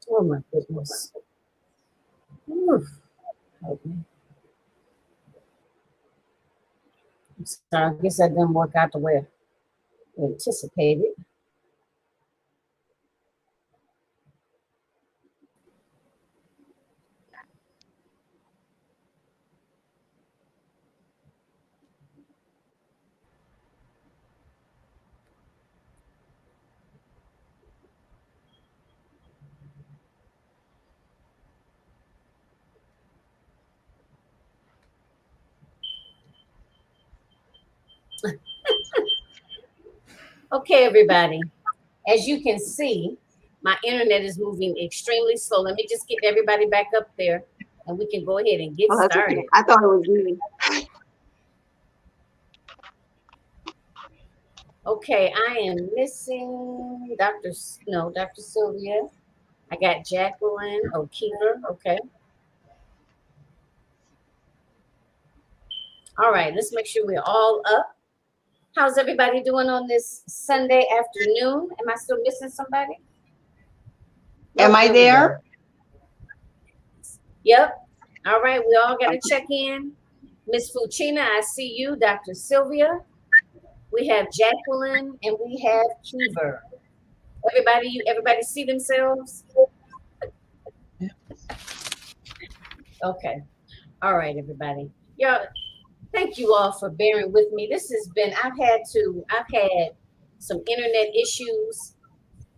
Oh my goodness. Oof. Help me. So I guess that didn't work out the way I anticipated. Okay, everybody. As you can see, my internet is moving extremely slow. Let me just get everybody back up there and we can go ahead and get Oh, that's okay. started. I thought it was me. Okay, I am missing Dr. Sylvia. I got Jacqueline Keever. Okay. All right, let's make sure we're all up. How's everybody doing on this Sunday afternoon? Am I still missing somebody? Am Nope, I there we there? go. Yep. All right, we all got to check in. Miss Fouchina, I see you. Dr. Sylvia, we have Jacqueline, and we have Keever. Everybody see themselves? Okay. All right, everybody. Yeah, thank you all for bearing with me. This has been, I've had some internet issues,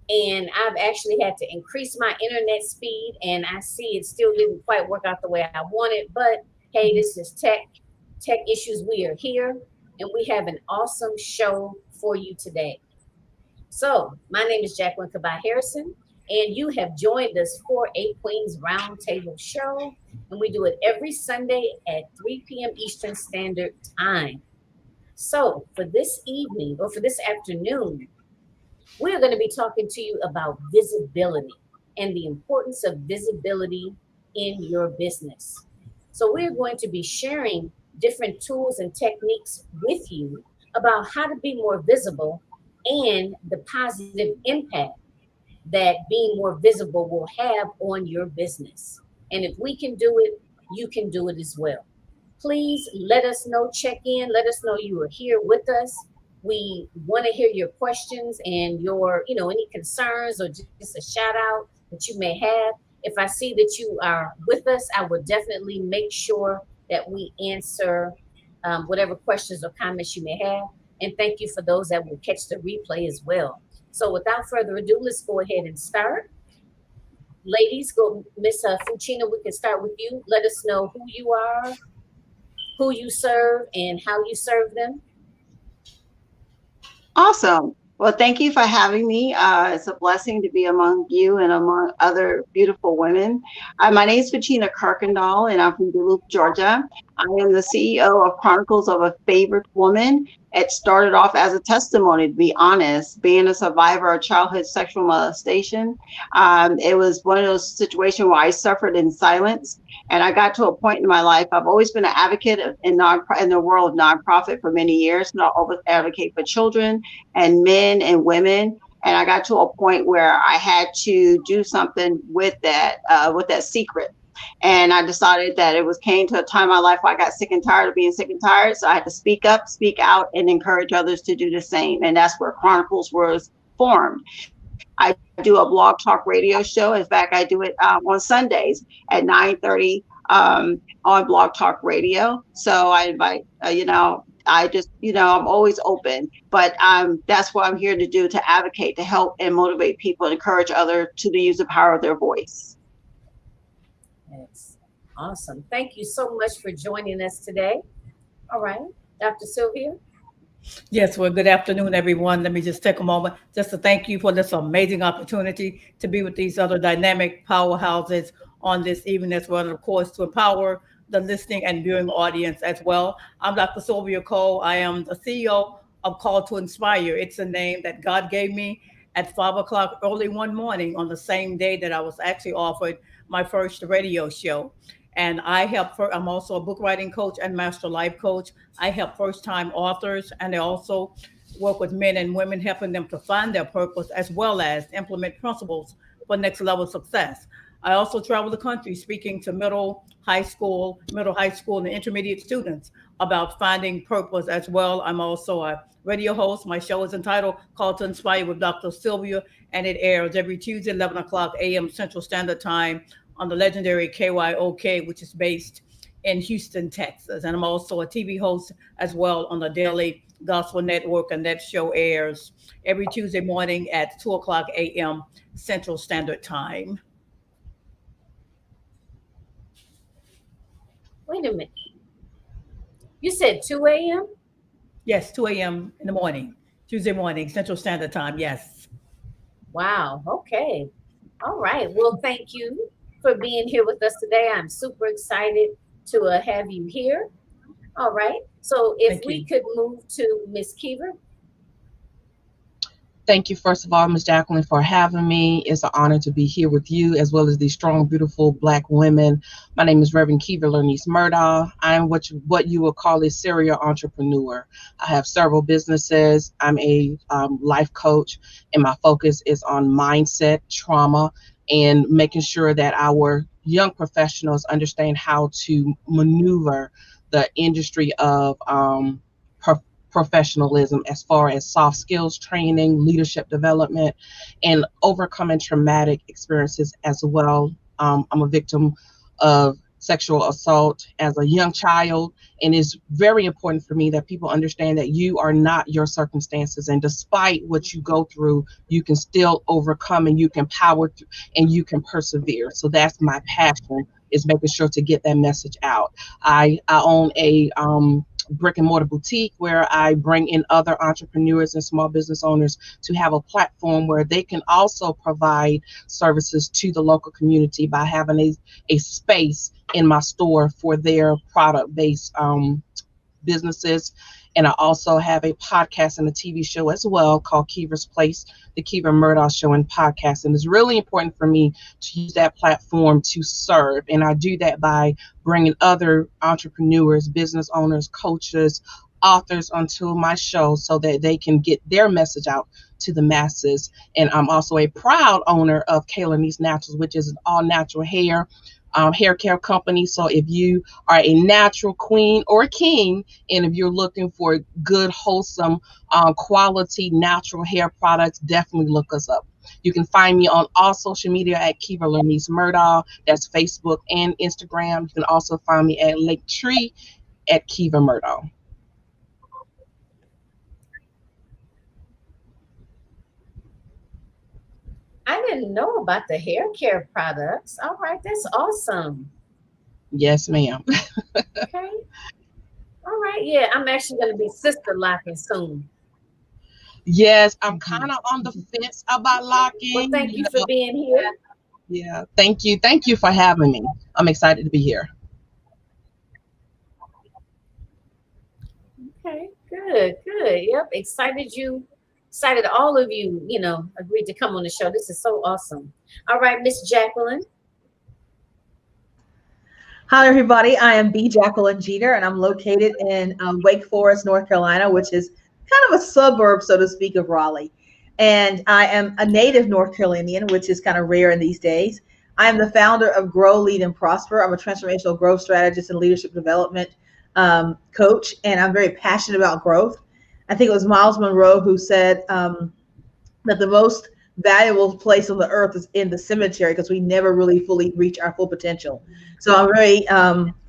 and I've actually had to increase my internet speed, and I see it still didn't quite work out the way I wanted. But hey, this is tech issues. We are here, and we have an awesome show for you today. So, my name is Jacqueline Harrison, and you have joined us for a Queens Roundtable show, and we do it every Sunday at 3 p.m. Eastern Standard Time. So, for this evening or for this afternoon, we're going to be talking to you about visibility and the importance of visibility in your business. So, we're going to be sharing different tools and techniques with you about how to be more visible and the positive impact that being more visible will have on your business. And if we can do it, you can do it as well. Please let us know, check in, let us know you are here with us. We want to hear your questions and your, any concerns or just a shout out that you may have. If I see that you are with us, I will definitely make sure that we answer whatever questions or comments you may have. And thank you for those that will catch the replay as well. So without further ado, let's go ahead and start. Ladies, go, Miss Fouchina, we can start with you. Let us know who you are, who you serve, and how you serve them. Awesome. Well, thank you for having me. It's a blessing to be among you and among other beautiful women. My name is Fouchina Kirkendoll, and I'm from Duluth, Georgia. I am the CEO of Chronicles of a Favored Woman. It started off as a testimony, to be honest, being a survivor of childhood sexual molestation. It was one of those situations where I suffered in silence. And I got to a point in my life, I've always been an advocate in the world of nonprofit for many years, and I always advocate for children and men and women. And I got to a point where I had to do something with that secret. And I decided that came to a time in my life where I got sick and tired of being sick and tired. So I had to speak up, speak out, and encourage others to do the same. And that's where Chronicles was formed. I do a blog talk radio show. In fact, I do it on Sundays at 9:30 on Blog Talk Radio. So I invite, I'm always open. But that's what I'm here to do, to advocate, to help and motivate people, and encourage others to use the power of their voice. Yes. Awesome. Thank you so much for joining us today. All right. Dr. Sylvia. Yes, well, good afternoon, everyone. Let me just take a moment just to thank you for this amazing opportunity to be with these other dynamic powerhouses on this evening, as well, and of course, to empower the listening and viewing audience as well. I'm Dr. Sylvia Cole. I am the CEO of Call to Inspire. It's a name that God gave me at 5 o'clock early one morning on the same day that I was actually offered my first radio show. And I'm also a book writing coach and master life coach. I help first time authors, and I also work with men and women, helping them to find their purpose as well as implement principles for next level success. I also travel the country speaking to high school, and intermediate students about finding purpose as well. I'm also a radio host. My show is entitled Call to Inspire with Dr. Sylvia, and it airs every Tuesday, 11 o'clock a.m. Central Standard Time on the legendary KYOK, which is based in Houston, Texas. And I'm also a TV host as well on the Daily Gospel Network, and that show airs every Tuesday morning at 2 o'clock a.m. Central Standard Time. Wait a minute. You said 2 a.m.? Yes, 2 a.m. in the morning, Tuesday morning, Central Standard Time. Yes. Wow. Okay. All right. Well, thank you for being here with us today. I'm super excited to have you here. All right. So if we could move to Miss Keever. Thank you, first of all, Ms. Jacqueline, for having me. It's an honor to be here with you, as well as these strong, beautiful Black women. My name is Reverend Keever Murdaugh. I'm what you would call a serial entrepreneur. I have several businesses. I'm a life coach, and my focus is on mindset, trauma, and making sure that our young professionals understand how to maneuver the industry of professionalism as far as soft skills training, leadership development, and overcoming traumatic experiences as well. I'm a victim of sexual assault as a young child, and it's very important for me that people understand that you are not your circumstances, and despite what you go through, you can still overcome, and you can power through, and you can persevere. So that's my passion, is making sure to get that message out. I own a brick and mortar boutique where I bring in other entrepreneurs and small business owners to have a platform where they can also provide services to the local community by having a space in my store for their product-based businesses. And I also have a podcast and a TV show as well called Keever's Place, the Keever Murdaugh Show and podcast. And it's really important for me to use that platform to serve. And I do that by bringing other entrepreneurs, business owners, coaches, authors onto my show so that they can get their message out to the masses. And I'm also a proud owner of Kayla Niece Naturals, which is an all natural hair care company. So if you are a natural queen or a king, and if you're looking for good, wholesome, quality natural hair products, definitely look us up. You can find me on all social media at Keever Murdaugh. That's Facebook and Instagram. You can also find me at Linktree at Keever Murdaugh. I didn't know about the hair care products. All right, that's awesome. Yes, ma'am. Okay. All right. Yeah, I'm actually going to be sister locking soon. Yes, I'm kind of on the fence about locking. Well, thank you for being here. Yeah, thank you. Thank you for having me. I'm excited to be here. Okay, good. Yep, excited all of you, agreed to come on the show. This is so awesome. All right, Miss Jacqueline. Hi, everybody. I am Jacqueline Jeter, and I'm located in Wake Forest, North Carolina, which is kind of a suburb, so to speak, of Raleigh. And I am a native North Carolinian, which is kind of rare in these days. I am the founder of Grow, Lead, and Prosper. I'm a transformational growth strategist and leadership development coach, and I'm very passionate about growth. I think it was Miles Monroe who said that the most valuable place on the earth is in the cemetery because we never really fully reach our full potential. So I'm very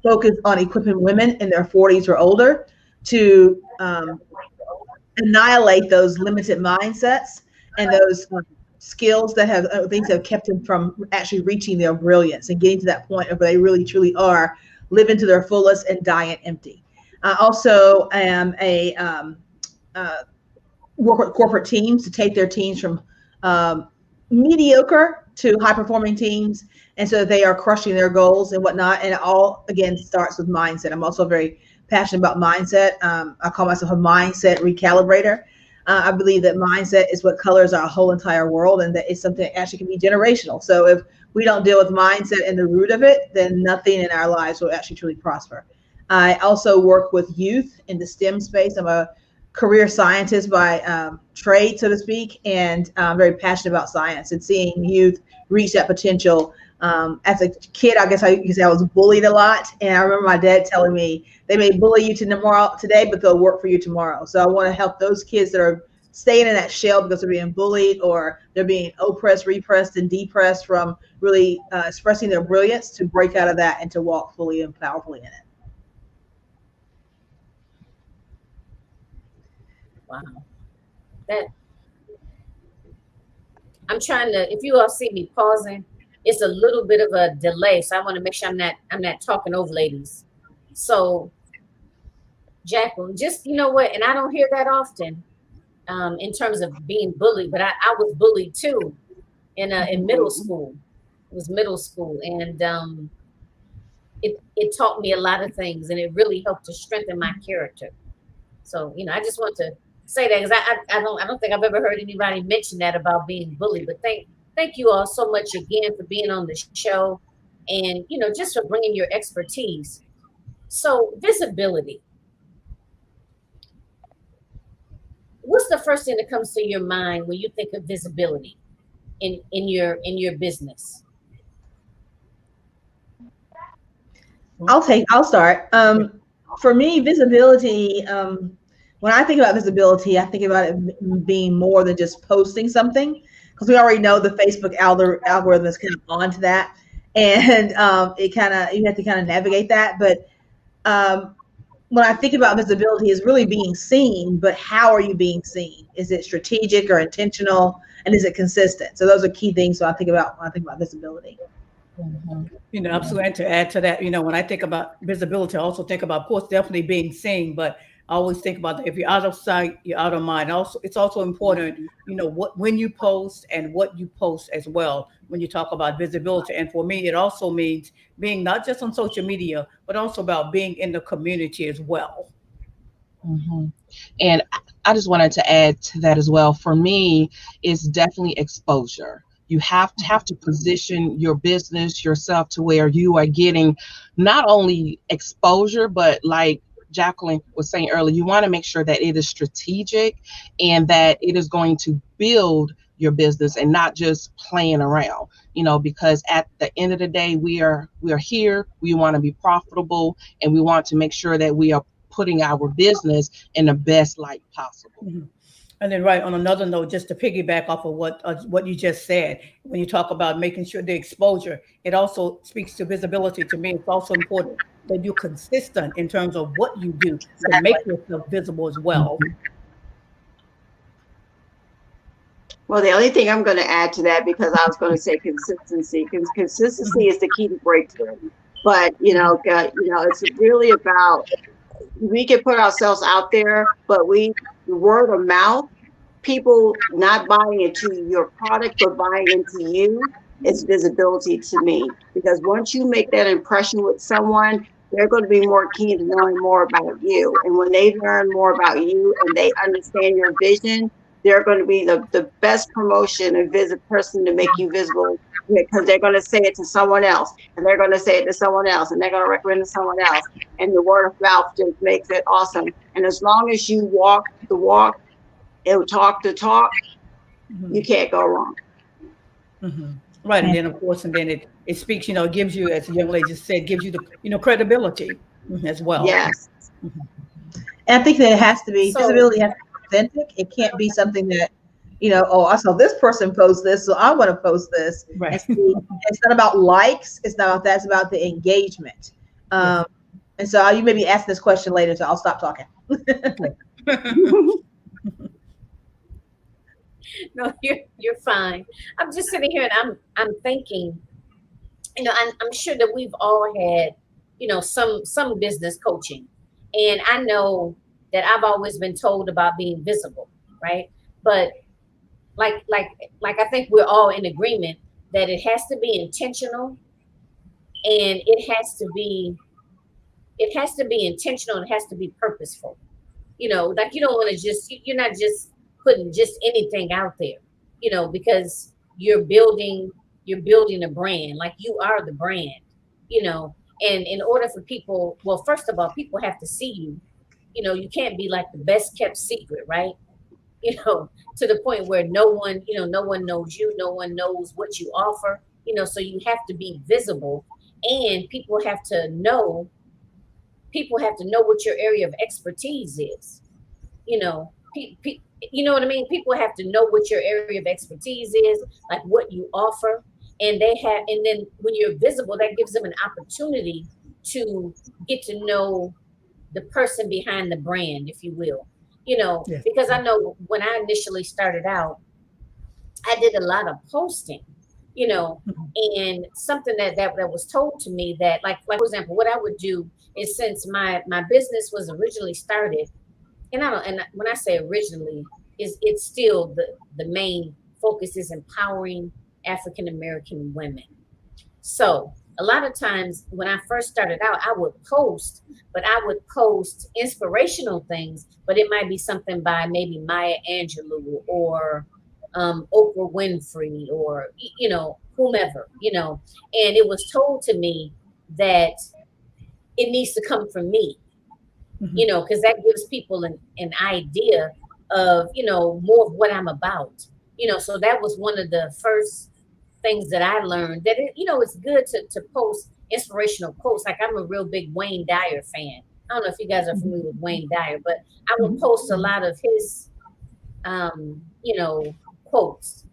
focused on equipping women in their 40s or older to annihilate those limited mindsets and those skills that have things that have kept them from actually reaching their brilliance and getting to that point where they really truly are living to their fullest and dying empty. I also am work with corporate teams to take their teams from mediocre to high performing teams, and so they are crushing their goals and whatnot. And it all again starts with mindset. I'm also very passionate about mindset. I call myself a mindset recalibrator. I believe that mindset is what colors our whole entire world, and that it's something that actually can be generational. So if we don't deal with mindset and the root of it, then nothing in our lives will actually truly prosper. I also work with youth in the STEM space. I'm a career scientist by trade, so to speak, and I'm very passionate about science and seeing youth reach that potential. As a kid, I guess you could say I was bullied a lot, and I remember my dad telling me they may bully you today, but they'll work for you tomorrow. So I want to help those kids that are staying in that shell because they're being bullied or they're being oppressed, repressed, and depressed from really expressing their brilliance to break out of that and to walk fully and powerfully in it. Wow. That I'm trying to, if you all see me pausing, it's a little bit of a delay. So I want to make sure I'm not talking over ladies. So Jacqueline, just, you know what, and I don't hear that often in terms of being bullied, but I was bullied too in middle school. It was middle school, and it taught me a lot of things, and it really helped to strengthen my character. So, you know, I just want to say that because I don't think I've ever heard anybody mention that about being bullied. But thank you all so much again for being on the show, and you know, just for bringing your expertise. So visibility. What's the first thing that comes to your mind when you think of visibility in your business? I'll start. For me, visibility, when I think about visibility, I think about it being more than just posting something, because we already know the Facebook algorithm is kind of onto that, and you have to kind of navigate that. But when I think about visibility, is really being seen, but how are you being seen? Is it strategic or intentional, and is it consistent? So those are key things when I think about visibility. Mm-hmm. You know, absolutely. And to add to that, you know, when I think about visibility, I also think about, of course, definitely being seen, but I always think about that if you're out of sight, you're out of mind. Also, it's also important, you know, when you post and what you post as well when you talk about visibility. And for me, it also means being not just on social media, but also about being in the community as well. Mm-hmm. And I just wanted to add to that as well. For me, it's definitely exposure. You have to position your business, yourself, to where you are getting not only exposure, but like Jacqueline was saying earlier, you want to make sure that it is strategic and that it is going to build your business and not just playing around, you know, because at the end of the day, we are here, we want to be profitable, and we want to make sure that we are putting our business in the best light possible. Mm-hmm. And then, right, on another note, just to piggyback off of what you just said, when you talk about making sure the exposure, it also speaks to visibility. To me, it's also important that you're consistent in terms of what you do to make yourself visible as well. Well, the only thing I'm going to add to that, because I was going to say consistency, because consistency is the key to breakthrough. But you know, it's really about, we can put ourselves out there, but word of mouth, people not buying into your product, but buying into you, is visibility to me. Because once you make that impression with someone, they're going to be more keen to knowing more about you. And when they learn more about you and they understand your vision, they're going to be the best promotion and person to make you visible, because they're going to say it to someone else, and they're going to say it to someone else, and they're going to recommend it to someone else. And the word of mouth just makes it awesome. And as long as you walk the walk and talk the talk, Mm-hmm. you can't go wrong. Mm-hmm. Right. And then, of course, and then it speaks, you know, it gives you, as the young lady just said, gives you the, you know, credibility as well. Yes. Mm-hmm. And I think that it has to be, visibility has to be authentic. It can't be something that, you know, oh, I saw this person post this, so I want to post this. Right. It's not about likes. It's not about that. It's about the engagement. Yes. And so you may be asking this question later, so I'll stop talking. No, you're fine. I'm just sitting here and I'm thinking, you know, I'm sure that we've all had, you know, some business coaching, and I know that I've always been told about being visible, right? But like I think we're all in agreement that it has to be intentional, and it has to be intentional, and it has to be purposeful. You know, like you don't want to just, you're not just putting just anything out there, you know, because you're building a brand. Like, you are the brand, you know. And in order for people, well, first of all, people have to see you, you know, you can't be like the best kept secret, right? You know, to the point where no one, you know, no one knows you, no one knows what you offer, you know, so you have to be visible, and people have to know what your area of expertise is. You know, you know what I mean? People have to know what your area of expertise is, like what you offer, and and then when you're visible, that gives them an opportunity to get to know the person behind the brand, if you will. You know, Yes. because I know when I initially started out, I did a lot of posting, you know, and something that was told to me that, like for example, what I would do is, since my business was originally started, and I don't, and when I say originally, it's still the main focus is empowering African American women. So a lot of times when I first started out, I would post, but I would post inspirational things, but it might be something by maybe Maya Angelou or Oprah Winfrey, or you know, whomever, you know. And it was told to me that it needs to come from me, you know, because that gives people an idea of, you know, more of what I'm about, you know. So that was one of the first things that I learned, that you know, it's good to post inspirational quotes. Like, I'm a real big Wayne Dyer fan. I don't know if you guys are familiar with Wayne Dyer, but I would post a lot of his you know, quotes.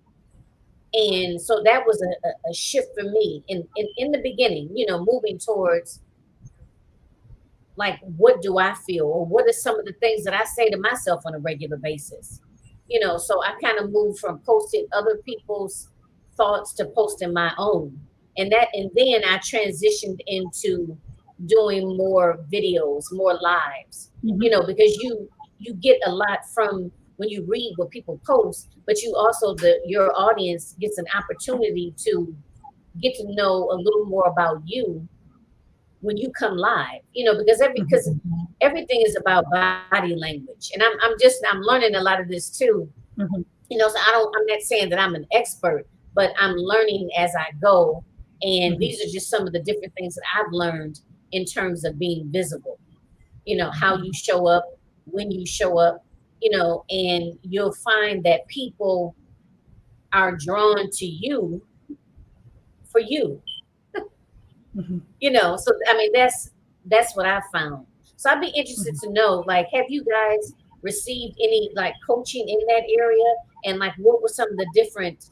And so that was a shift for me in the beginning, you know, moving towards, like, what do I feel, or what are some of the things that I say to myself on a regular basis, you know. So I kind of moved from posting other people's thoughts to posting my own, and then I transitioned into doing more videos, more lives, you know, because you get a lot from when you read what people post, but you also, your audience gets an opportunity to get to know a little more about you when you come live, you know, because everything is about body language, and I'm learning a lot of this too, you know. So I'm not saying that I'm an expert, but I'm learning as I go, and these are just some of the different things that I've learned in terms of being visible, you know, how you show up, when you show up, you know, and you'll find that people are drawn to you for you. You know, so I mean, that's what I found. So I'd be interested to know, like, have you guys received any like coaching in that area, and like what were some of the different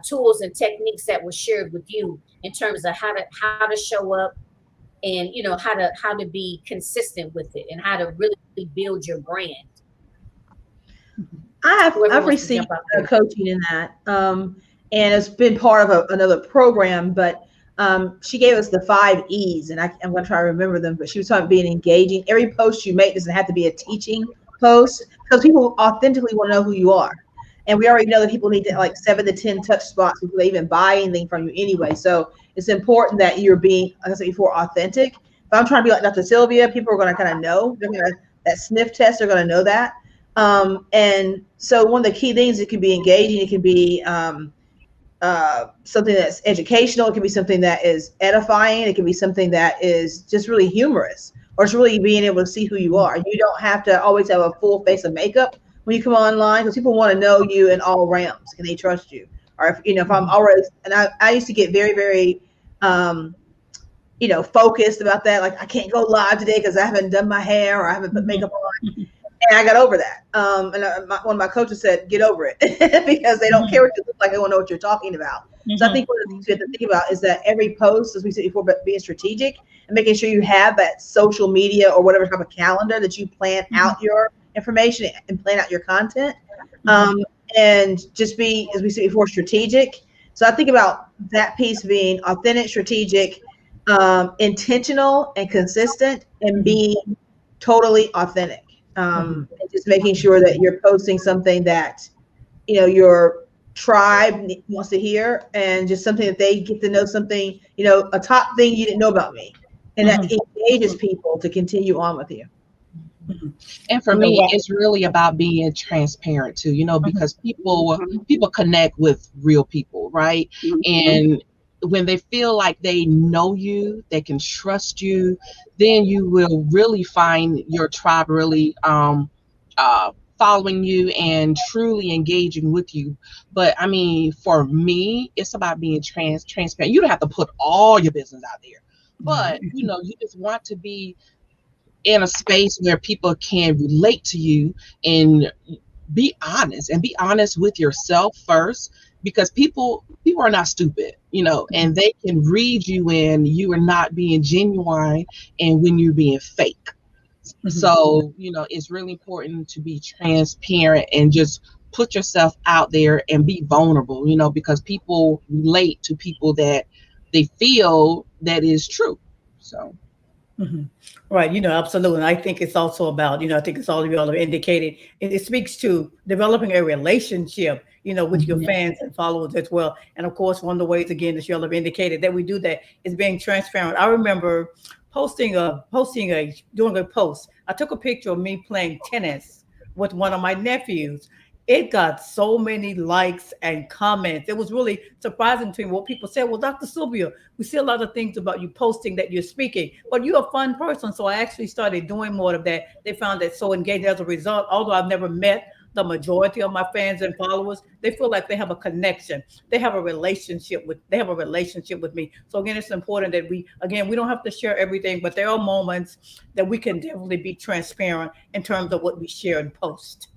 tools and techniques that were shared with you in terms of how to show up, and you know, how to be consistent with it, and how to really build your brand. I've received coaching in that, and it's been part of another program, but she gave us the 5 E's, and I'm going to try to remember them, but she was talking about being engaging. Every post you make doesn't have to be a teaching post, because people authentically want to know who you are. And we already know that people need to, like 7 to 10 touch spots before they even buy anything from you anyway. So it's important that you're being, like I said before, authentic. If I'm trying to be like Dr. Sylvia, people are going to kind of know. That sniff test, they're going to know that. And so one of the key things, it can be engaging. It can be something that's educational. It can be something that is edifying. It can be something that is just really humorous, or it's really being able to see who you are. You don't have to always have a full face of makeup when you come online, because people want to know you in all realms, and they trust you. Or if, you know, if I'm already, and I used to get very, very, you know, focused about that. Like, I can't go live today because I haven't done my hair, or I haven't put makeup on. And I got over that. And one of my coaches said, get over it, because they don't care what you look like. They want to know what you're talking about. So I think one of the things you have to think about is that every post, as we said before, but being strategic and making sure you have that social media or whatever type of calendar that you plan out your information and plan out your content. And just be, as we said before, strategic. So I think about that piece being authentic, strategic, intentional, and consistent, and being totally authentic. And just making sure that you're posting something that, you know, your tribe wants to hear, and just something that they get to know, something, you know, a top thing you didn't know about me, and that engages people to continue on with you. And for me, it's really about being transparent too, you know, because people connect with real people, right? And when they feel like they know you, they can trust you, then you will really find your tribe really following you and truly engaging with you. But I mean, for me, it's about being transparent. You don't have to put all your business out there, but you know, you just want to be in a space where people can relate to you and be honest with yourself first, because people are not stupid, you know, and they can read you when you are not being genuine and when you're being fake. So, you know, it's really important to be transparent and just put yourself out there and be vulnerable, you know, because people relate to people that they feel that is true. So Right, absolutely. And I think it's also about, I think it's all of you all have indicated, it speaks to developing a relationship, with your Mhm. fans and followers as well. And of course, one of the ways, again, that you all have indicated that we do that is being transparent. I remember doing a post. I took a picture of me playing tennis with one of my nephews. It got so many likes and comments. It was really surprising to me what people said. Well, Dr. Sylvia, we see a lot of things about you posting that you're speaking, but you're a fun person. So I actually started doing more of that. They found that so engaging as a result. Although I've never met the majority of my fans and followers, they feel like they have a connection. They have a relationship with me. So again, it's important that we don't have to share everything, but there are moments that we can definitely be transparent in terms of what we share and post.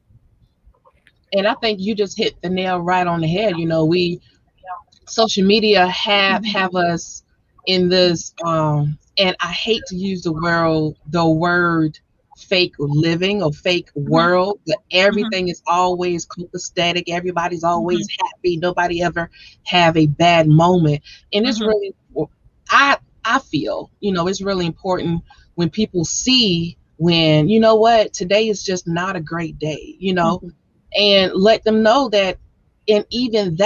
and I think you just hit the nail right on the head. You know, we social media have us in this and I hate to use the word fake living or fake Mhm. world, but Mhm. everything is always copacetic, everybody's Mhm. always happy, nobody ever have a bad moment. And it's Mhm. really, I feel, you know, it's really important when people see when, you know what, today is just not a great day, you know, Mhm. and let them know that, and even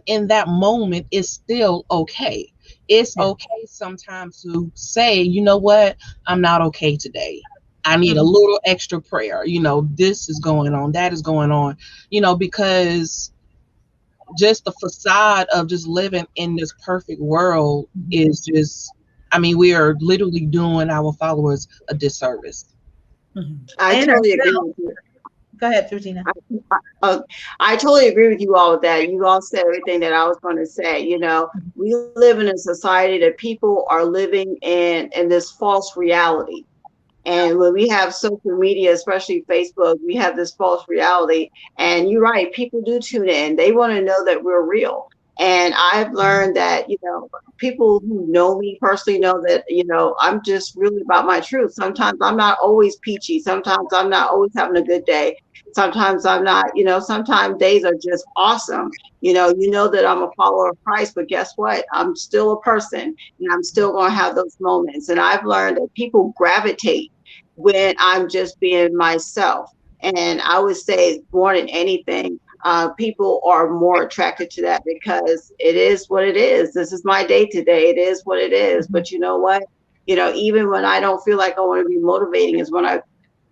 in that moment, it's still okay. It's Yeah. okay sometimes to say, you know what, I'm not okay today. I need a Mhm. little extra prayer. You know, this is going on, that is going on, you know, because just the facade of just living in this perfect world is just, I mean, we are literally doing our followers a disservice. Mhm. I And totally agree ourselves. with you. Go ahead, Georgina. I, uh, I totally agree with you all with that. You all said everything that I was going to say. You know, we live in a society that people are living in this false reality. And when we have social media, especially Facebook, we have this false reality. And you're right, people do tune in. They want to know that we're real. And I've learned that, you know, people who know me personally know that, you know, I'm just really about my truth. Sometimes I'm not always peachy. Sometimes I'm not always having a good day. Sometimes I'm not, you know, sometimes days are just awesome. You know that I'm a follower of Christ, but guess what? I'm still a person and I'm still going to have those moments. And I've learned that people gravitate when I'm just being myself. And I would say more than anything, people are more attracted to that because it is what it is. This is my day today. It is what it is. But you know what? You know, even when I don't feel like I want to be motivating is when I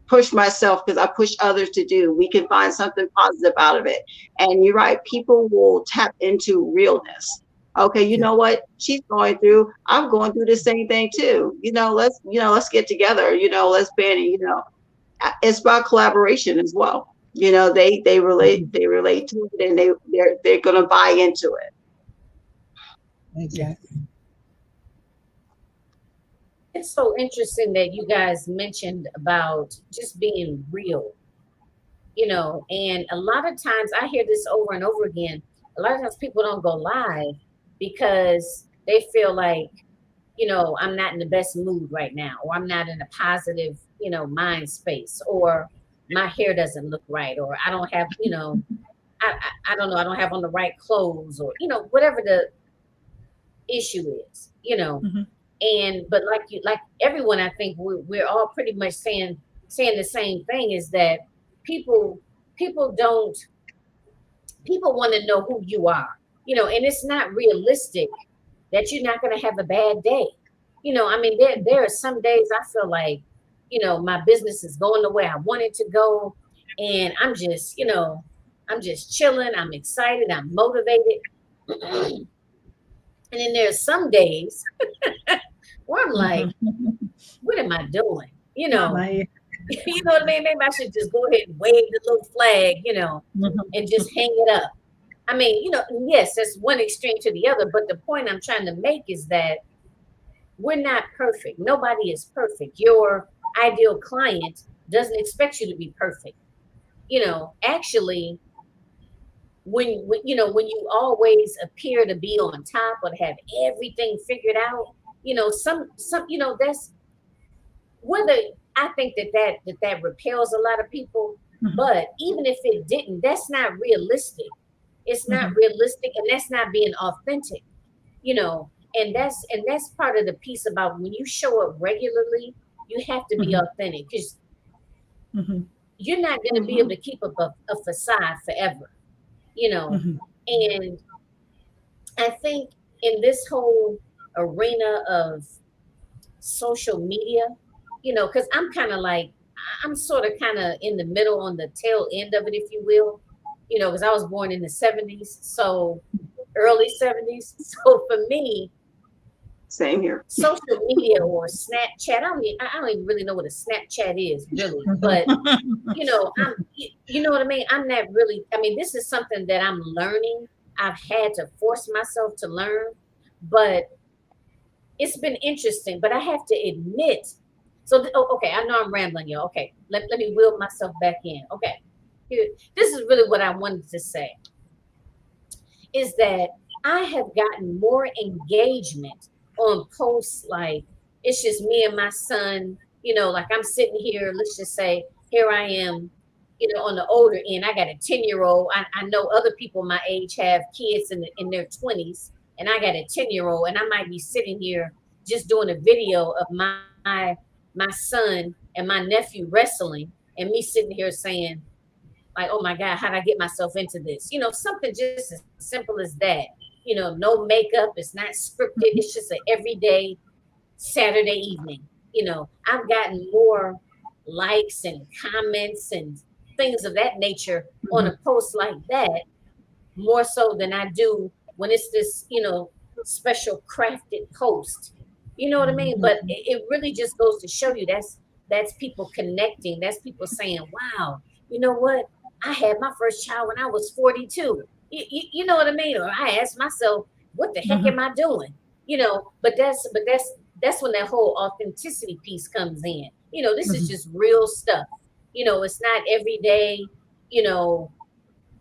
push myself because I push others to do. We can find something positive out of it. And you're right, people will tap into realness. Okay, you Yeah. know what? She's going through, I'm going through the same thing too. Let's get together, let's band, it's about collaboration as well. They relate to it and they're gonna buy into it. Yeah. Exactly. It's so interesting that you guys mentioned about just being real, and a lot of times I hear this over and over again. A lot of times people don't go live because they feel like, I'm not in the best mood right now, or I'm not in a positive, mind space, or my hair doesn't look right, or I don't have, I don't know, I don't have on the right clothes, or, whatever the issue is, Mhm. and but like everyone, I think we're all pretty much saying the same thing, is that people people don't people want to know who you are, and it's not realistic that you're not going to have a bad day. I mean, there are some days I feel like, my business is going the way I want it to go, and I'm just chilling, I'm excited, I'm motivated. And then there's some days where I'm like, what am I doing? You know, My, you know what I mean? Maybe I should just go ahead and wave the little flag, you know, and just hang it up. I mean, you know, yes, that's one extreme to the other, but the point I'm trying to make is that we're not perfect. Nobody is perfect. Your ideal client doesn't expect you to be perfect. You know, actually, when you know, when you always appear to be on top or to have everything figured out, you know, some you know, that's whether I think that repels a lot of people, but even if it didn't, that's not realistic. It's not realistic, and that's not being authentic, you know. And that's part of the piece about when you show up regularly, you have to be authentic because you're not going to be able to keep up a facade forever, you know. And I think in this whole arena of social media, you know, because I'm kind of like, I'm sort of kind of in the middle on the tail end of it, if you will, you know, because I was born in the 70s, so early 70s. So for me, Same here. social media or Snapchat, I don't even really know what a Snapchat is, really, but you know, you know what I mean? I'm not really, I mean, this is something that I'm learning. I've had to force myself to learn, but it's been interesting. But I have to admit, so, okay, I know I'm rambling, y'all. Okay, let me wheel myself back in. Okay, this is really what I wanted to say, is that I have gotten more engagement on posts like, it's just me and my son, you know, like I'm sitting here, let's just say, here I am, you know, on the older end. I got a 10-year-old. I know other people my age have kids in their 20s, and I got a 10-year-old, and I might be sitting here just doing a video of my son and my nephew wrestling, and me sitting here saying, like, oh my God, how did I get myself into this? You know, something just as simple as that. You know, no makeup, it's not scripted, it's just an everyday Saturday evening. You know, I've gotten more likes and comments and things of that nature on a post like that, more so than I do when it's this, you know, special crafted post. You know what I mean? But it really just goes to show you that's people connecting. That's people saying, wow, you know what? I had my first child when I was 42. You know what I mean? Or I asked myself, what the heck am I doing? You know, but that's when that whole authenticity piece comes in. You know, this is just real stuff. You know, it's not everyday, you know,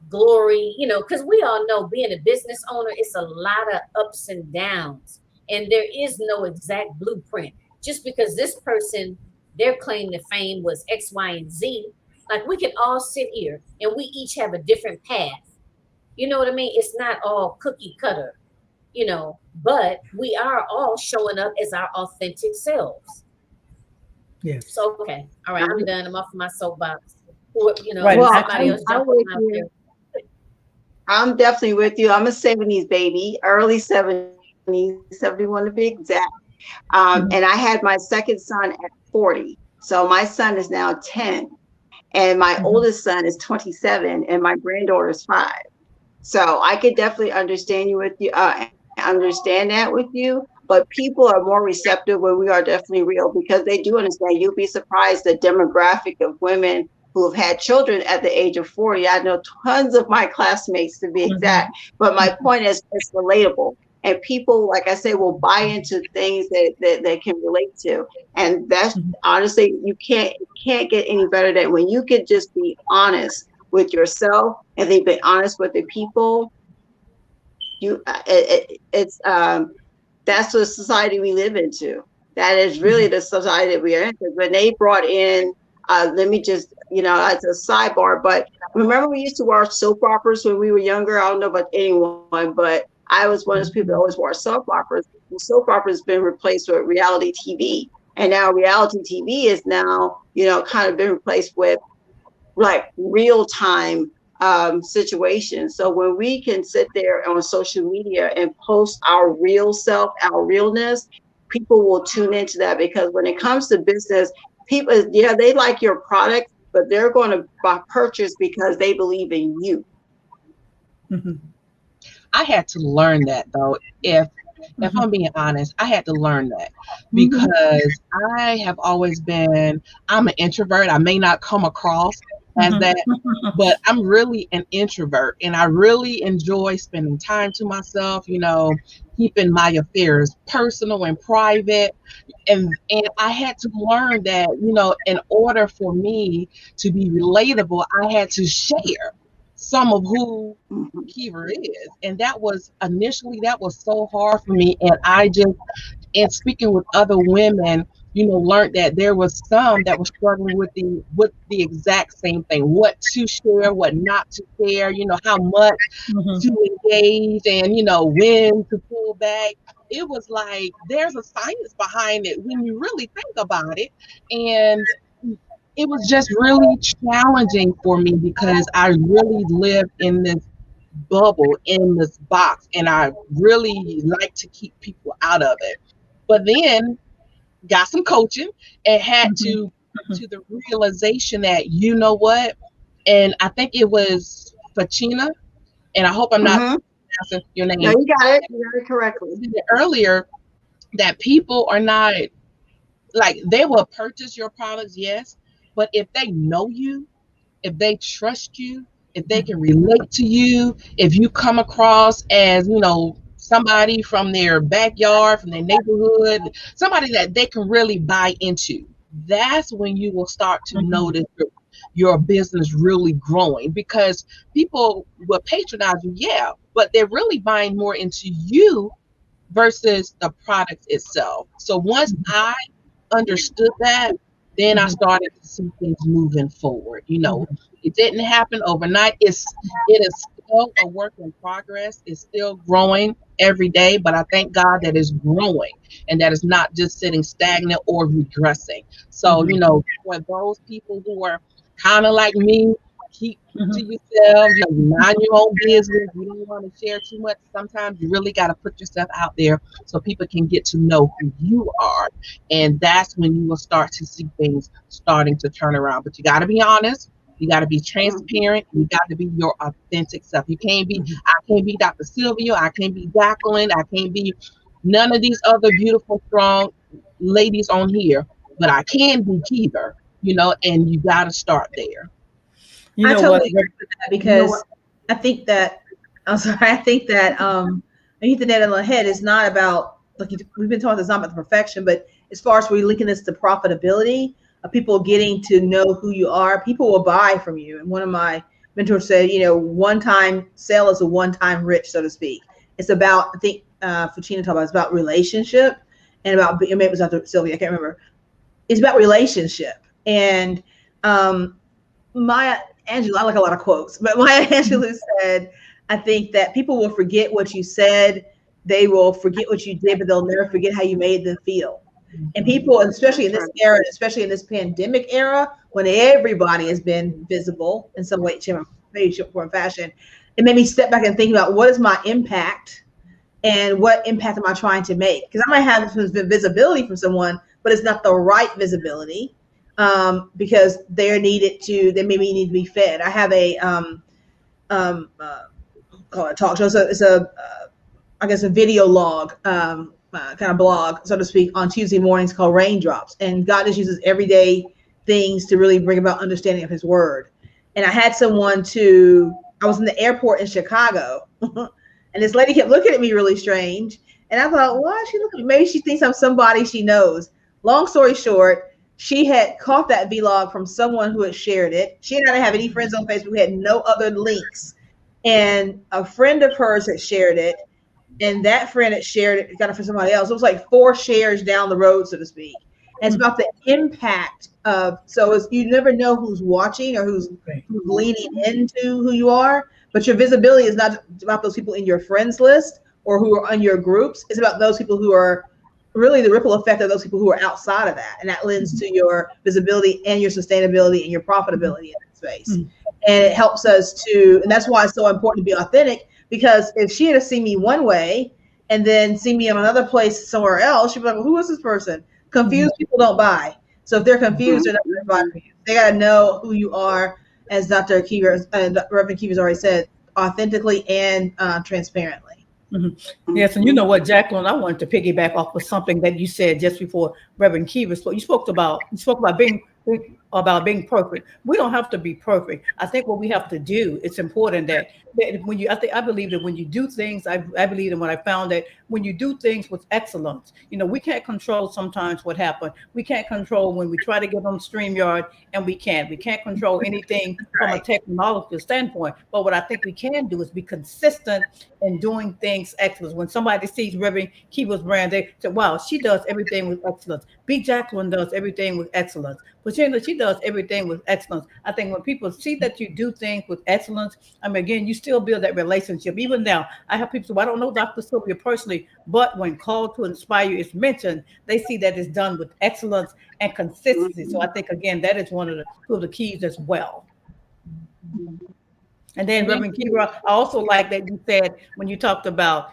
glory, you know, because we all know being a business owner, it's a lot of ups and downs. And there is no exact blueprint. Just because this person, their claim to fame was X, Y, and Z, like we can all sit here and we each have a different path. You know what I mean? It's not all cookie cutter, you know, but we are all showing up as our authentic selves. Yes. So, okay. All right. I'm done. I'm off my soapbox. You know, Right. Well, somebody else I'm jumping with out you. there. I'm definitely with you. I'm a 70s baby, early 70s, 71 to be exact. And I had my second son at 40. So my son is now 10. And my oldest son is 27, and my granddaughter is 5. So I could definitely understand you with you, understand that with you. But people are more receptive when we are definitely real, because they do understand. You'll be surprised the demographic of women who have had children at the age of 40. I know tons of my classmates, to be exact. But my point is, it's relatable. And people, like I say, will buy into things that they can relate to. And that's honestly, you can't get any better than when you can just be honest with yourself and then be honest with the people. It's that's the society we live into. That is really the society that we are in. Because when they brought in, let me just, you know, as a sidebar, but remember we used to watch soap operas when we were younger? I don't know about anyone, but I was one of those people that always watched soap operas. And soap operas has been replaced with reality TV. And now reality TV is now, you know, kind of been replaced with like real time situations. So when we can sit there on social media and post our real self, our realness, people will tune into that, because when it comes to business, people, yeah, they like your product, but they're going to purchase because they believe in you. I had to learn that though. If If I'm being honest, I had to learn that because I have always been, I'm an introvert. I may not come across as that, but I'm really an introvert and I really enjoy spending time to myself, keeping my affairs personal and private. And I had to learn that, in order for me to be relatable, I had to share some of who Keever is. And that was initially, that was so hard for me. And speaking with other women, learned that there was some that were struggling with the exact same thing, what to share, what not to share, how much to engage and, when to pull back. It was like there's a science behind it when you really think about it. And it was just really challenging for me because I really lived in this bubble, in this box, and I really like to keep people out of it. But then got some coaching and had to the realization that, you know what, and I think it was Fouchina, and I hope I'm not pronouncing your name. No, you got it. You got it correctly. Earlier, that people are not like, they will purchase your products, yes, but if they know you, if they trust you, if they can relate to you, if you come across as, somebody from their backyard, from their neighborhood, somebody that they can really buy into, that's when you will start to notice your business really growing, because people will patronize you, yeah, but they're really buying more into you versus the product itself. So once I understood that, then I started to see things moving forward. It didn't happen overnight. It is still a work in progress. It's still growing every day, but I thank God that it's growing and that it's not just sitting stagnant or regressing. So, for those people who are kind of like me, keep to yourself, mind your own business. You don't want to share too much. Sometimes you really got to put yourself out there so people can get to know who you are. And that's when you will start to see things starting to turn around. But you got to be honest. You got to be transparent. You got to be your authentic self. I can't be Dr. Sylvia. I can't be Jacqueline. I can't be none of these other beautiful, strong ladies on here. But I can be Keever, and you got to start there. I totally agree with that, because I think that I hit the nail on the head. It's not about, like we've been talking, it's not about the perfection, but as far as we're linking this to profitability, of people getting to know who you are, people will buy from you. And one of my mentors said, one-time sale is a one-time rich, so to speak. It's about, I think Fouchina talked about, it's about relationship and about, maybe it was Dr. Sylvia, I can't remember. It's about relationship. And Maya Angelou, I like a lot of quotes, but Maya Angelou said, I think that people will forget what you said, they will forget what you did, but they'll never forget how you made them feel. And people, especially in this era, especially in this pandemic era, when everybody has been visible in some way, shape, or fashion, it made me step back and think about, what is my impact and what impact am I trying to make? Because I might have some visibility from someone, but it's not the right visibility, because they maybe need to be fed. I have a call it a talk show. It's a video log, kind of blog, so to speak, on Tuesday mornings called Raindrops. And God just uses everyday things to really bring about understanding of his word. And I had I was in the airport in Chicago, and this lady kept looking at me really strange. And I thought, why is she looking at me? Maybe she thinks I'm somebody she knows. Long story short, she had caught that vlog from someone who had shared it. She did not have any friends on Facebook. We had no other links. And a friend of hers had shared it. And that friend had shared it, got it for somebody else. It was like 4 shares down the road, so to speak. And it's about the impact of, you never know who's watching or who's leaning into who you are, but your visibility is not about those people in your friends list or who are on your groups. It's about those people who are really the ripple effect of those people who are outside of that. And that lends to your visibility and your sustainability and your profitability in that space. And it helps us and that's why it's so important to be authentic. Because if she had seen me one way and then seen me in another place somewhere else, she'd be like, well, who is this person? Confused people don't buy. So if they're confused, they're not going to buy from you. They got to know who you are, as Dr. Keever, Reverend Keever's already said, authentically and transparently. Yes, and you know what, Jacqueline, I wanted to piggyback off of something that you said just before Reverend Keever spoke. You spoke about being perfect. We don't have to be perfect. I think what we have to do, it's important that when you, I believe that when you do things, I believe that when I found that when you do things with excellence, we can't control sometimes what happened. We can't control when we try to get on StreamYard, and we can't control anything from a Right. technological standpoint. But what I think we can do is be consistent in doing things excellence. When somebody sees Reverend Keever's brand, they say, wow, she does everything with excellence. B. Jacqueline does everything with excellence. Fouchina, she does everything with excellence. I think when people see that you do things with excellence, I mean, again, you still build that relationship. Even now, I have people say, well, I don't know Dr. Sylvia personally, but when Called to Inspire You is mentioned, they see that it's done with excellence and consistency. So I think, again, that is one of the keys as well. And then, And then Reverend Keever, I also like that you said when you talked about,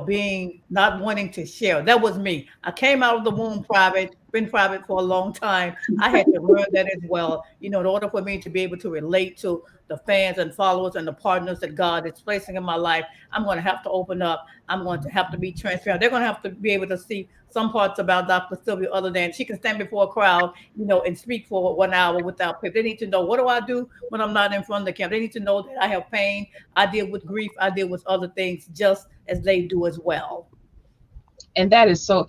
being not wanting to share. That was me. I came out of the womb private, been private for a long time. I had to learn that as well, in order for me to be able to relate to the fans and followers and the partners that God is placing in my life. I'm going to have to open up. I'm going to have to be transparent. They're going to have to be able to see some parts about Dr. Sylvia other than she can stand before a crowd, and speak for 1 hour without pay. They need to know, what do I do when I'm not in front of the camera? They need to know that I have pain. I deal with grief. I deal with other things just as they do as well. and that is so,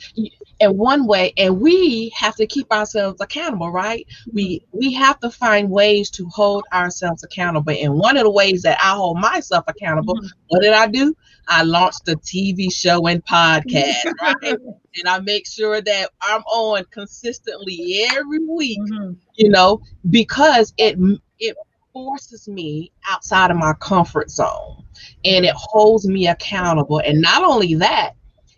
in one way, and we have to keep ourselves accountable, right? We have to find ways to hold ourselves accountable, and one of the ways that I hold myself accountable, what did I do? I launched a TV show and podcast, right? And I make sure that I'm on consistently every week, because it forces me outside of my comfort zone, and it holds me accountable. And not only that,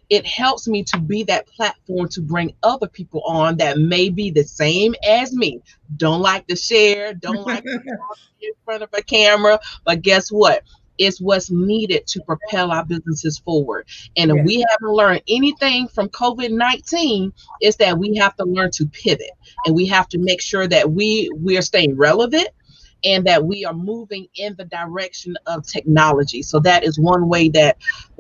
it helps me to be that platform to bring other people on that may be the same as me. Don't like to share, don't like to talk in front of a camera, but guess what? It's what's needed to propel our businesses forward. And if we haven't learned anything from COVID-19, it's that we have to learn to pivot, and we have to make sure that we are staying relevant, and that we are moving in the direction of technology. So that is one way that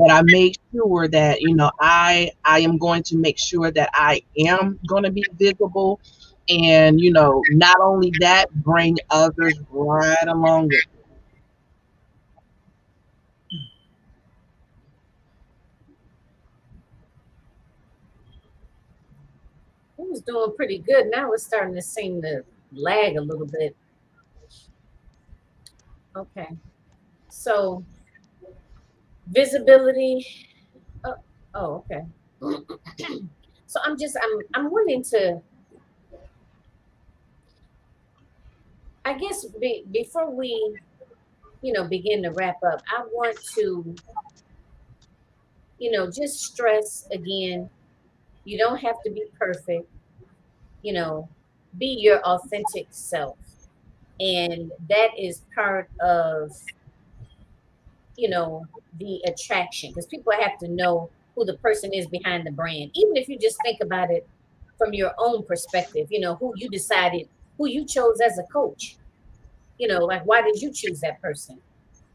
I make sure that, I am going to make sure that I am going to be visible, and, not only that, bring others right along with me. It was doing pretty good. Now it's starting to seem to lag a little bit. Okay. So visibility. Oh, okay. So I'm wanting to, I guess, before we, begin to wrap up, I want to, just stress again, you don't have to be perfect, be your authentic self. And that is part of, the attraction, because people have to know who the person is behind the brand. Even if you just think about it from your own perspective, who you chose as a coach, like, why did you choose that person?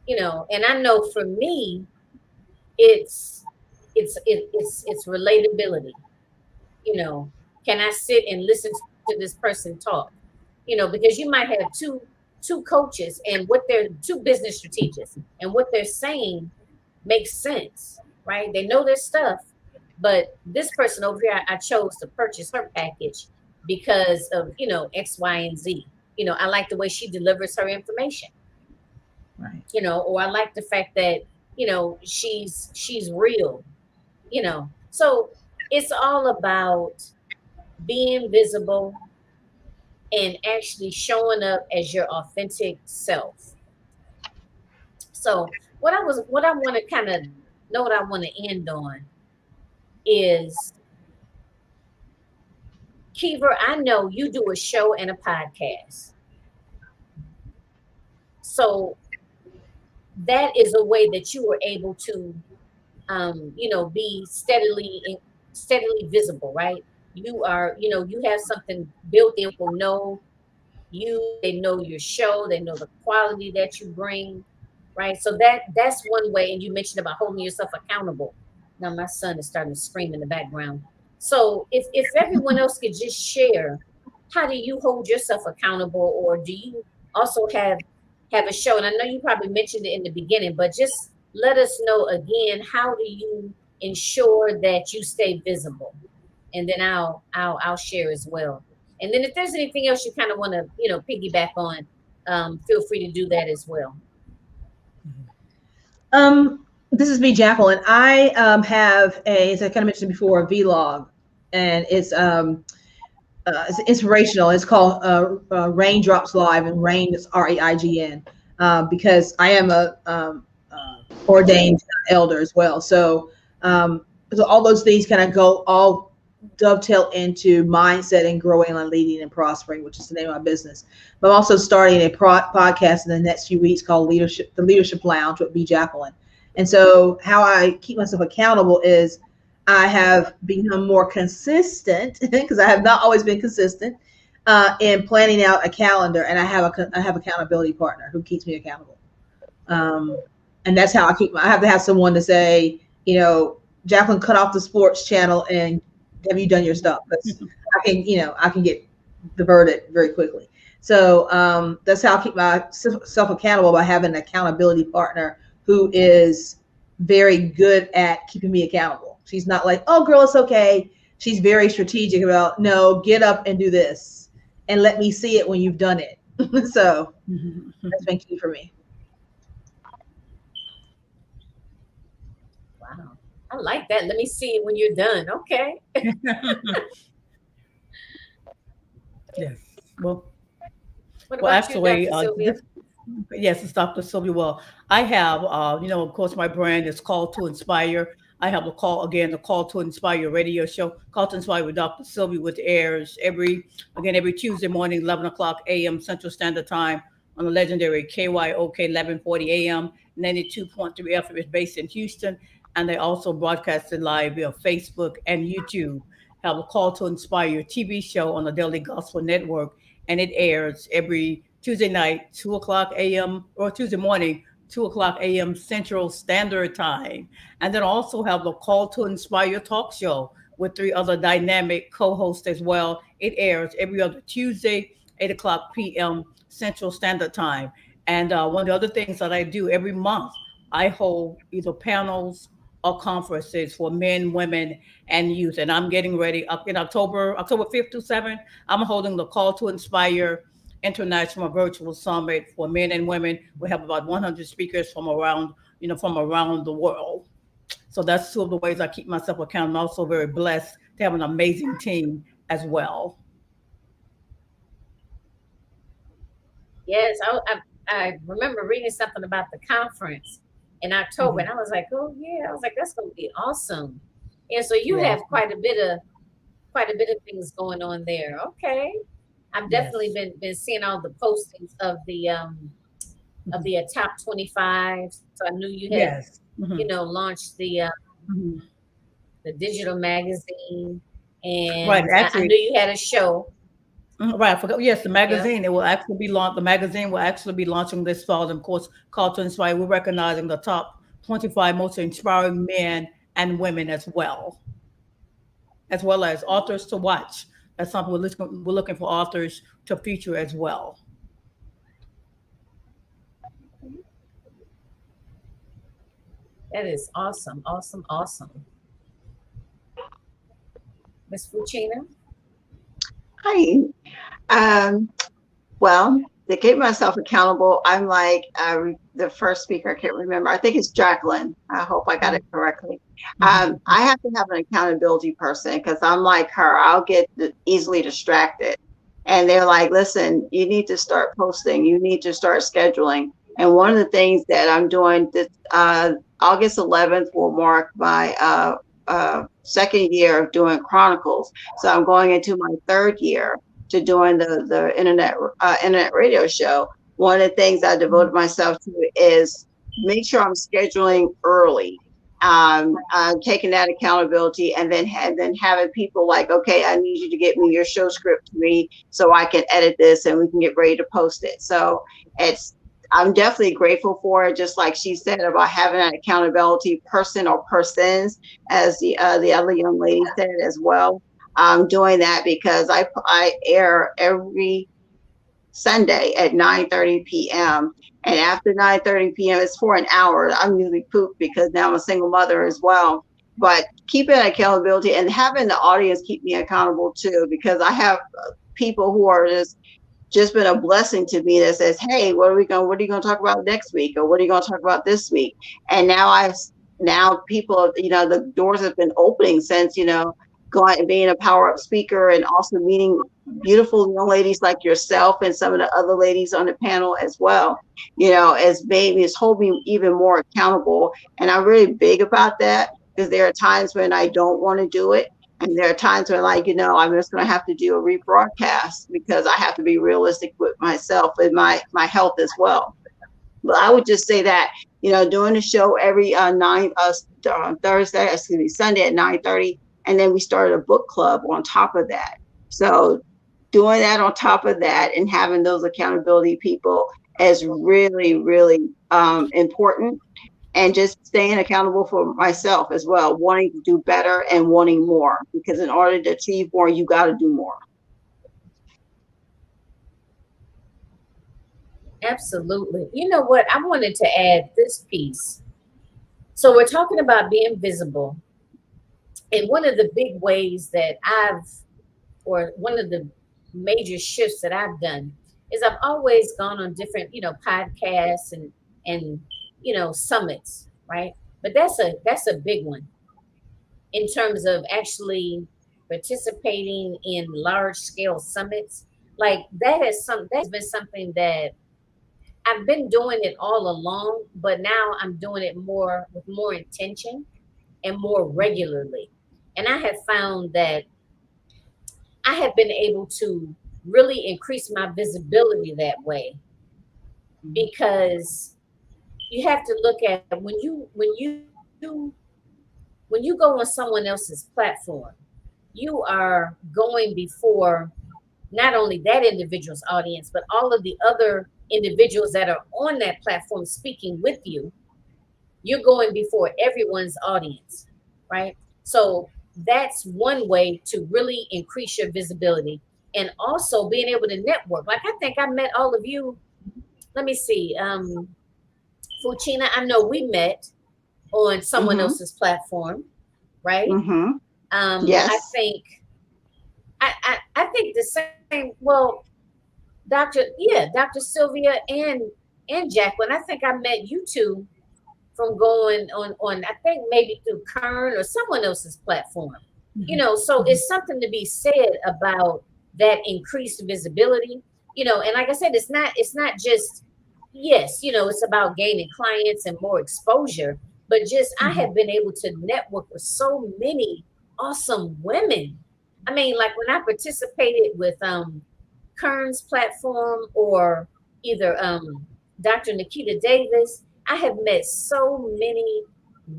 And I know for me, it's relatability. Can I sit and listen to this person talk? Because you might have two coaches, and what they're two business strategists, and what they're saying makes sense, right? They know their stuff, but this person over here, I chose to purchase her package because of X, Y, and Z. I like the way she delivers her information. Right. Or I like the fact that she's real. So it's all about being visible and actually showing up as your authentic self. So what I want to kind of know, what I want to end on is, Keever, I know you do a show and a podcast. So that is a way that you were able to, be steadily visible, right? You are, you have something built in. People know you, they know your show, they know the quality that you bring, right? So that's one way. And you mentioned about holding yourself accountable. Now my son is starting to scream in the background. So if everyone else could just share, how do you hold yourself accountable, or do you also have a show? And I know you probably mentioned it in the beginning, but just let us know again, how do you ensure that you stay visible? And then I'll share as well. And then if there's anything else you kind of want to, piggyback on, feel free to do that as well. This is me, Jacqueline. I have as I kind of mentioned before, a vlog, and it's inspirational. It's called Raindrops Live, and Rain is RAIGN, because I am a ordained elder as well. So all those things kind of all dovetail into mindset and growing and leading and prospering, which is the name of my business. But I'm also starting a podcast in the next few weeks called the Leadership Lounge with B. Jacqueline. And so how I keep myself accountable is I have become more consistent, because I have not always been consistent, in planning out a calendar, and I have accountability partner who keeps me accountable. And that's how I have to have someone to say, Jacqueline, cut off the sports channel and have you done your stuff? Because I can get diverted very quickly. So that's how I keep myself accountable, by having an accountability partner who is very good at keeping me accountable. She's not like, oh, girl, it's okay. She's very strategic about, no, get up and do this and let me see it when you've done it. So that's been key for me. Wow. I like that. Let me see it when you're done. Okay. Yes. Well, What well, about actually, you, Dr. Sylvia? yes, it's Dr. Sylvia. Well, I have, of course, my brand is Call to Inspire. I have the Call to Inspire radio show, Call to Inspire with Dr. Sylvia, which airs every Tuesday morning, 11 o'clock a.m. Central Standard Time on the legendary KYOK 1140 a.m. 92.3 FM. Is based in Houston, and they also broadcast it live via Facebook and YouTube. Have a Call to Inspire TV show on the Daily Gospel Network, and it airs every Tuesday night, 2 o'clock a.m. or Tuesday morning, 2 o'clock a.m. Central Standard Time. And then also have the Call to Inspire talk show with 3 other dynamic co-hosts as well. It airs every other Tuesday, 8 o'clock p.m. Central Standard Time. And one of the other things that I do every month, I hold either panels or conferences for men, women, and youth. And I'm getting ready up in October 5th to 7th. I'm holding the Call to Inspire International Virtual Summit for men and women. We have about 100 speakers from around the world. So that's 2 of the ways I keep myself accountable. I'm also very blessed to have an amazing team as well. Yes, I remember reading something about the conference in October, and I was like, oh yeah, that's going to be awesome. And so you have quite a bit of things going on there. Okay. I've definitely been seeing all the postings of the top 25. So I knew you had launched the digital magazine, and Right, actually, I knew you had a show. Right, I forgot. Yes, the magazine. It will actually be launched. The magazine will actually be launching this fall. And of course, Call to Inspire. We're recognizing the top 25 most inspiring men and women as well as authors to watch. That's something we're looking for, authors to feature as well. That is awesome, awesome, awesome. Miss Fouchina? Hi. Well, to keep myself accountable, I'm like the first speaker. I can't remember. I think it's Jacqueline. I hope I got it correctly. I have to have an accountability person, because I'm like her. I'll get easily distracted. And they're like, listen, you need to start posting. You need to start scheduling. And one of the things that I'm doing this August 11th will mark my second year of doing Chronicles. So I'm going into my 3rd year to doing the internet radio show. One of the things I devoted myself to is make sure I'm scheduling early. Taking that accountability, and then having people like, okay, I need you to get me your show script to me so I can edit this and we can get ready to post it. So I'm definitely grateful for it, just like she said about having an accountability person or persons, as the other young lady said as well. I'm doing that because I air every Sunday at 9:30 p.m. And after 9:30 p.m., it's for an hour. I'm usually pooped because now I'm a single mother as well. But keeping accountability and having the audience keep me accountable too, because I have people who are just been a blessing to me that says, hey, what are you going to talk about next week? Or what are you going to talk about this week? And now people, the doors have been opening since, going and being a power up speaker and also meeting beautiful young ladies like yourself and some of the other ladies on the panel as well, has hold me even more accountable. And I'm really big about that because there are times when I don't want to do it. And there are times where, I'm just going to have to do a rebroadcast because I have to be realistic with myself and my health as well. But I would just say that, doing the show every Sunday at 9:30, and then we started a book club on top of that. So doing that on top of that and having those accountability people is really, really important. And just staying accountable for myself as well, wanting to do better and wanting more, because in order to achieve more, you got to do more. Absolutely. You know what? I wanted to add this piece. So we're talking about being visible. And one of the big ways that or one of the major shifts that I've done is I've always gone on different, podcasts and summits, right? But that's a big one in terms of actually participating in large scale summits. Like that's been something that I've been doing it all along, but now I'm doing it with more intention and more regularly. And I have found that I have been able to really increase my visibility that way, because you have to look at when you go on someone else's platform, you are going before not only that individual's audience, but all of the other individuals that are on that platform speaking with you. You're going before everyone's audience, right? So that's one way to really increase your visibility, and also being able to network. Like, I think I met all of you. Let me see. Fouchina, I know we met on someone else's platform, right? Yes. I think the same. Well, Dr. Sylvia and Jacqueline. I think I met you two from going on I think maybe through Kern or someone else's platform. So it's something to be said about that increased visibility. And like I said, it's not just, yes, it's about gaining clients and more exposure, but just I have been able to network with so many awesome women. I mean, like when I participated with Kern's platform, or either Dr. Nikita Davis, I have met so many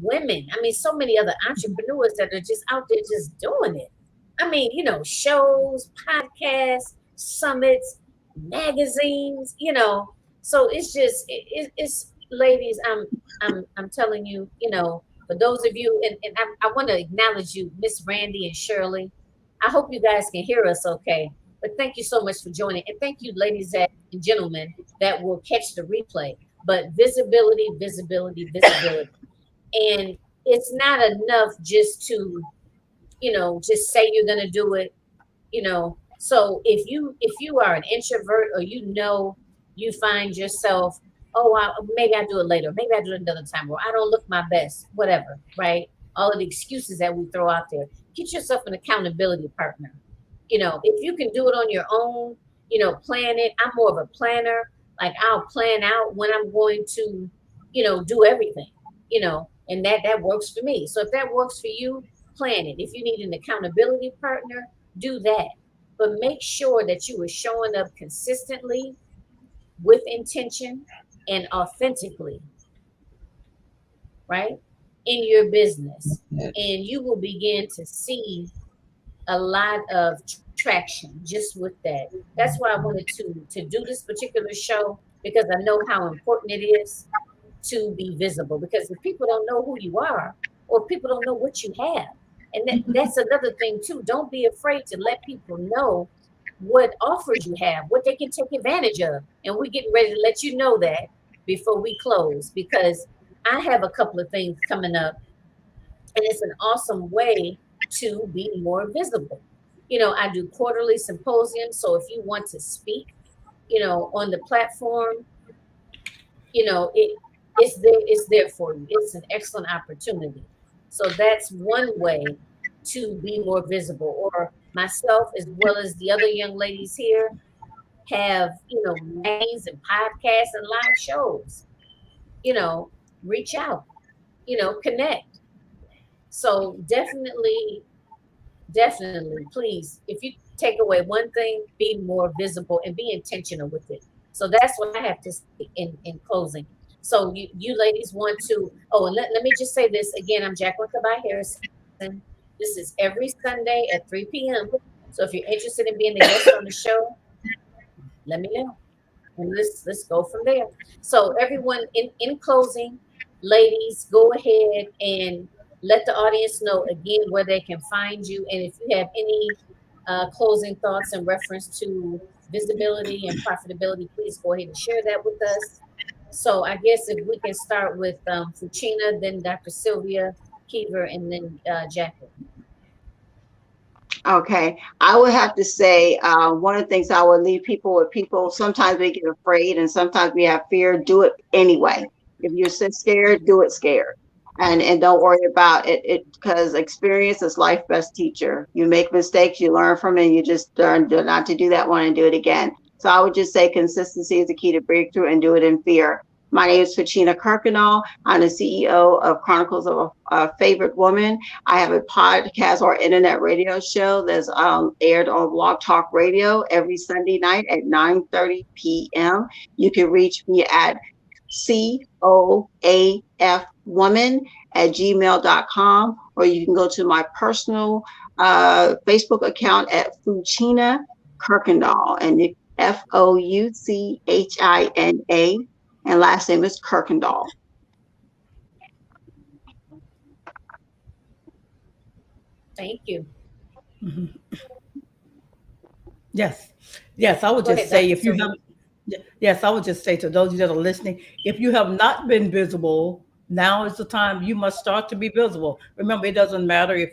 women. I mean, so many other entrepreneurs that are just out there just doing it. I mean, shows, podcasts, summits, magazines, So it's just it's ladies, I'm telling you, for those of you, and I want to acknowledge you, Miss Randy and Shirley. I hope you guys can hear us okay. But thank you so much for joining. And thank you, ladies and gentlemen, that will catch the replay. But visibility, visibility, visibility. And it's not enough just to, just say you're going to do it, So if you are an introvert, or you find yourself, maybe I do it later, maybe I do it another time, or I don't look my best, whatever, right? All of the excuses that we throw out there. Get yourself an accountability partner. If you can do it on your own, plan it. I'm more of a planner. Like, I'll plan out when I'm going to, do everything, and that works for me. So if that works for you, plan it. If you need an accountability partner, do that. But make sure that you are showing up consistently, with intention, and authentically, right, in your business. And you will begin to see a lot of traction just with that. That's why I wanted to do this particular show, because I know how important it is to be visible. Because if people don't know who you are, or people don't know what you have, and that's another thing too. Don't be afraid to let people know what offers you have, what they can take advantage of. And we're getting ready to let you know that before we close, because I have a couple of things coming up, and it's an awesome way to be more visible. I do quarterly symposiums, so if you want to speak, on the platform, it's there for you. It's an excellent opportunity. So that's one way to be more visible. Or myself, as well as the other young ladies here, have magazines and podcasts and live shows. Reach out, connect. So definitely, please, if you take away one thing, be more visible and be intentional with it. So that's what I have to say in closing. So you ladies want to, and let me just say this again. I'm Jacqueline Harrison. This is every Sunday at 3 p.m. So if you're interested in being the guest on the show, let me know. And let's go from there. So everyone, in closing, ladies, go ahead and let the audience know again where they can find you. And if you have any closing thoughts in reference to visibility and profitability, please go ahead and share that with us. So I guess if we can start with Fouchina, then Dr. Sylvia, Keever, and then Jacqueline. Okay, I would have to say one of the things I would leave people with, people sometimes we get afraid and sometimes we have fear. Do it anyway. If you're so scared, do it scared, and don't worry about it because experience is life's best teacher. You make mistakes, you learn from it, and you just learn not to do that one and do it again. So I would just say consistency is the key to breakthrough, and do it in fear. My name is Fouchina Kirkendoll. I'm the CEO of Chronicles of a Favorite Woman. I have a podcast or internet radio show that's aired on Blog Talk Radio every Sunday night at 9:30 p.m. You can reach me at coafwoman@gmail.com, or you can go to my personal Facebook account at Fouchina Kirkendoll, and Fouchina, and last name is Kirkendoll. Thank you. Mm-hmm. Yes. I would just say, if you have, yes, I would just say to those of you that are listening, if you have not been visible, now is the time you must start to be visible. Remember, it doesn't matter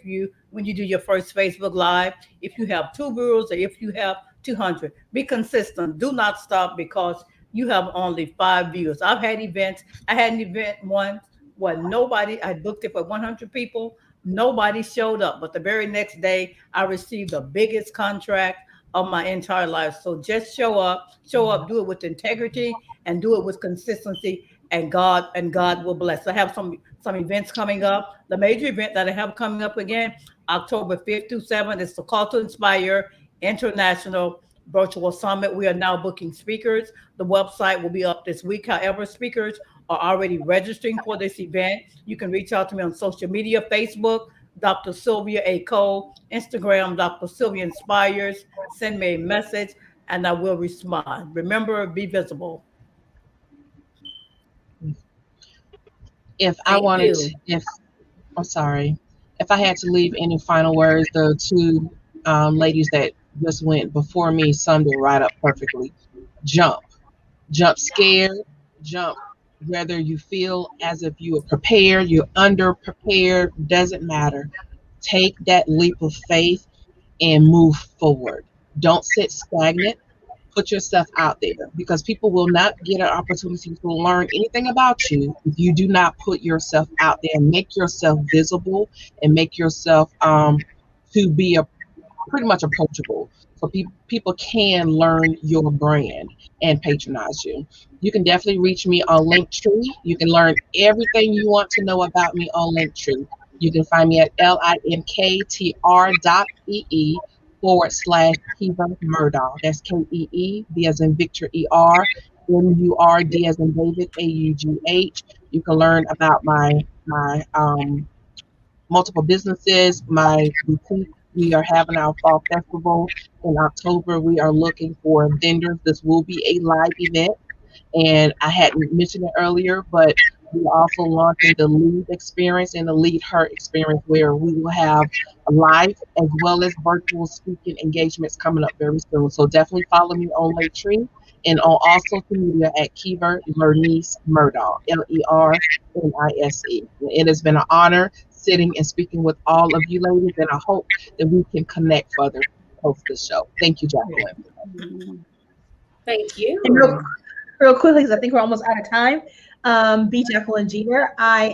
when you do your first Facebook Live, if you have 2 viewers or if you have 200, be consistent. Do not stop because you have only 5 viewers. I had an event once where I booked it for 100 people. Nobody showed up, but the very next day I received the biggest contract of my entire life. So just show up, do it with integrity and do it with consistency, and God will bless. I have some events coming up. The major event that I have coming up again, October 5th through 7th, is the Call to Inspire International Virtual Summit. We are now booking speakers. The website will be up this week. However, speakers are already registering for this event. You can reach out to me on social media, Facebook, Dr. Sylvia A. Cole, Instagram, Dr. Sylvia Inspires. Send me a message and I will respond. Remember, be visible. If I had to leave any final words, the 2 ladies that just went before me summed it right up perfectly. Jump scared, jump. Whether you feel as if you are prepared, you're under-prepared, doesn't matter. Take that leap of faith and move forward. Don't sit stagnant. Put yourself out there, because people will not get an opportunity to learn anything about you if you do not put yourself out there and make yourself visible and make yourself to be pretty much approachable, so people can learn your brand and patronize you. You can definitely reach me on Linktree. You can learn everything you want to know about me on Linktree. You can find me at linktr.ee/Keever Murdaugh. That's Keee, B as in Victor, ER, MURD as in David, AUGH. You can learn about my multiple businesses, my boutique. We are having our fall festival in October. We are looking for vendors. This will be a live event. And I hadn't mentioned it earlier, but we're also launching the Lead Experience and the Lead Her Experience, where we will have a live as well as virtual speaking engagements coming up very soon. So definitely follow me on Linktree and on all social media at Keever Murdaugh, Lernice. It has been an honor sitting and speaking with all of you ladies, and I hope that we can connect further post the show. Thank you, Jacqueline. Thank you. And real quickly, because I think we're almost out of time. B. Jacqueline Jeter. I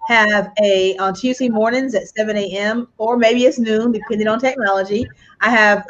have on Tuesday mornings at 7 a.m. or maybe it's noon, depending on technology. I have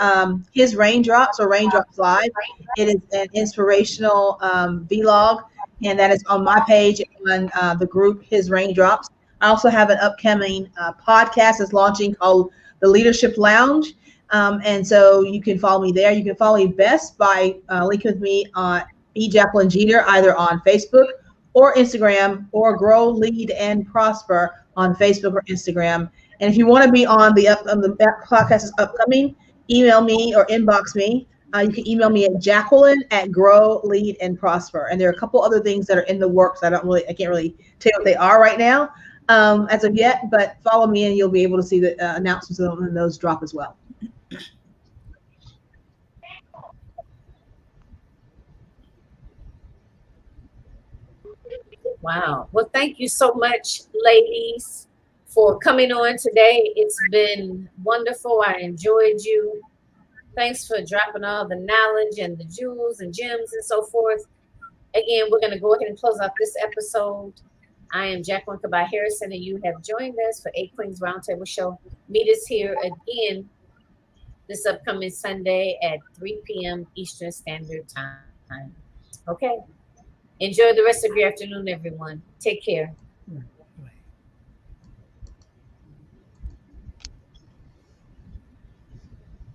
his Raindrops or Raindrops Live. It is an inspirational vlog, and that is on my page on the group His Raindrops. I also have an upcoming podcast that's launching called The Leadership Lounge. And so you can follow me there. You can follow me best by linking with me on B. Jacqueline Jeter, either on Facebook or Instagram, or Grow, Lead, and Prosper on Facebook or Instagram. And if you want to be on the podcast is upcoming, email me or inbox me. You can email me at Jacqueline@Grow, Lead, and Prosper. And there are a couple other things that are in the works. I can't really tell you what they are right now as of yet, but follow me and you'll be able to see the announcements when those drop as well. Wow. Well, thank you so much, ladies, for coming on today. It's been wonderful. I enjoyed you. Thanks for dropping all the knowledge and the jewels and gems and so forth. Again, we're going to go ahead and close out this episode. I am Jacqueline Kabah Harrison, and you have joined us for A Queens Roundtable Show. Meet us here again this upcoming Sunday at 3 p.m. Eastern Standard Time. Okay. Enjoy the rest of your afternoon, everyone. Take care.